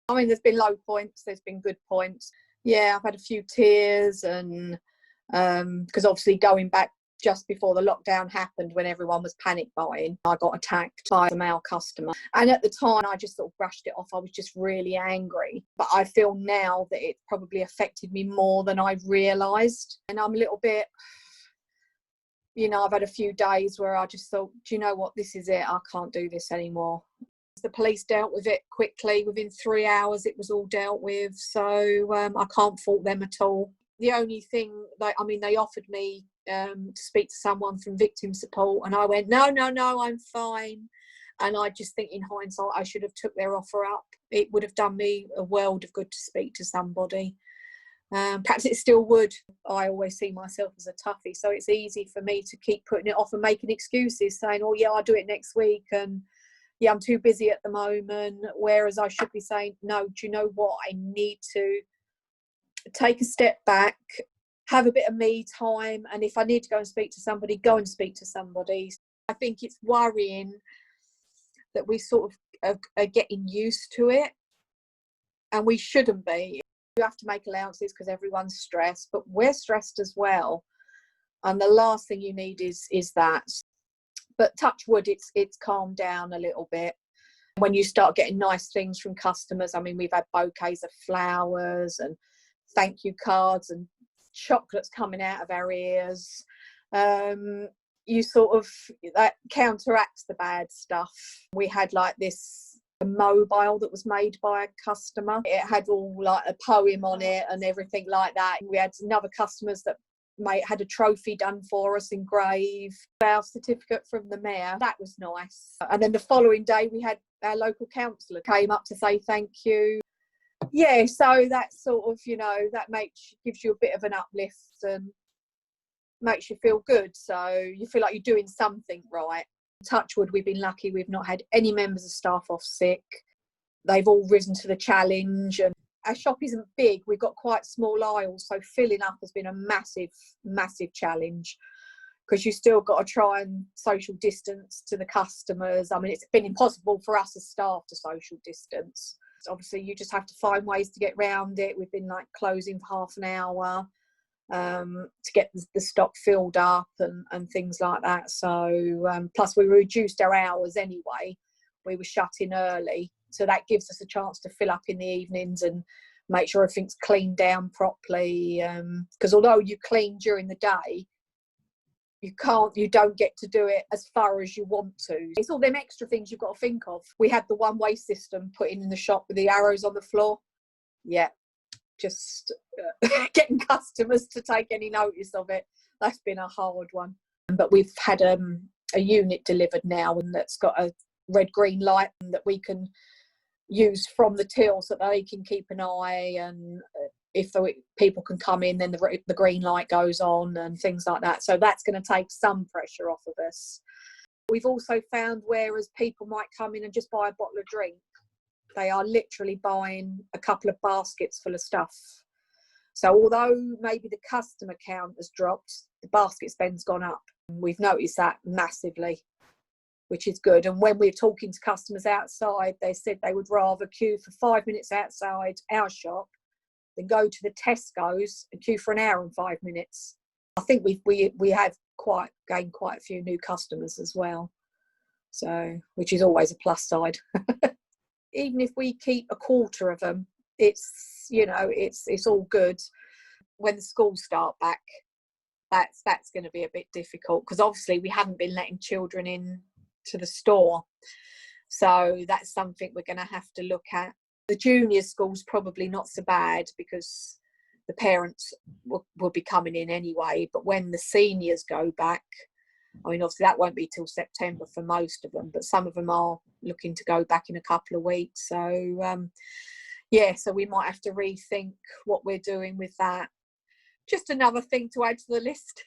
I mean, there's been low points, there's been good points. Yeah, I've had a few tears, and because obviously going back just before the lockdown happened, when everyone was panic buying, I got attacked by a male customer. And at the time, I just sort of brushed it off. I was just really angry. But I feel now that it probably affected me more than I realised. And I'm a little bit, I've had a few days where I just thought, do you know what, this is it. I can't do this anymore. The police dealt with it quickly. Within 3 hours, it was all dealt with. So I can't fault them at all. The only thing, they offered me to speak to someone from victim support, and I went, no, I'm fine. And I just think in hindsight, I should have took their offer up. It would have done me a world of good to speak to somebody. Perhaps it still would. I always see myself as a toughie, so it's easy for me to keep putting it off and making excuses, saying, oh yeah, I'll do it next week, and yeah, I'm too busy at the moment. Whereas I should be saying, no, do you know what? I need to take a step back, have a bit of me time, and if I need to go and speak to somebody, go and speak to somebody. I think it's worrying that we sort of are getting used to it, and we shouldn't be. You have to make allowances because everyone's stressed, but we're stressed as well, and the last thing you need is that. But touch wood, it's calmed down a little bit. When you start getting nice things from customers, I mean, we've had bouquets of flowers and thank you cards and chocolates coming out of our ears. You sort of, that counteracts the bad stuff. We had like this mobile that was made by a customer. It had all like a poem on it and everything like that. We had another customers that had a trophy done for us, engraved, our certificate from the mayor. That was nice. And then the following day we had our local councillor came up to say thank you. Yeah, so that sort of, that gives you a bit of an uplift and makes you feel good. So you feel like you're doing something right. Touch wood, we've been lucky. We've not had any members of staff off sick. They've all risen to the challenge. And our shop isn't big. We've got quite small aisles. So filling up has been a massive, massive challenge, because you still got to try and social distance to the customers. I mean, it's been impossible for us as staff to social distance. Obviously you just have to find ways to get around it. We've been like closing for half an hour to get the stock filled up and things like that. So plus we reduced our hours anyway. We were shutting early, so that gives us a chance to fill up in the evenings and make sure everything's cleaned down properly, because although you clean during the day, you don't get to do it as far as you want to. It's all them extra things you've got to think of. We had the one-way system put in the shop with the arrows on the floor. Yeah, just getting customers to take any notice of it. That's been a hard one. But we've had a unit delivered now, and that's got a red-green light that we can use from the till so that they can keep an eye, and if people can come in, then the green light goes on and things like that. So that's going to take some pressure off of us. We've also found, whereas people might come in and just buy a bottle of drink, they are literally buying a couple of baskets full of stuff. So although maybe the customer count has dropped, the basket spend's gone up. We've noticed that massively, which is good. And when we're talking to customers outside, they said they would rather queue for 5 minutes outside our shop than go to the Tesco's and queue for an hour and 5 minutes. I think we have gained quite a few new customers as well, so which is always a plus side. Even if we keep a quarter of them, it's all good. When the schools start back, that's going to be a bit difficult, because obviously we haven't been letting children in to the store, so that's something we're going to have to look at. The junior school's probably not so bad because the parents will be coming in anyway, but when the seniors go back, I mean, obviously that won't be till September for most of them, but some of them are looking to go back in a couple of weeks. So so we might have to rethink what we're doing with that. Just another thing to add to the list.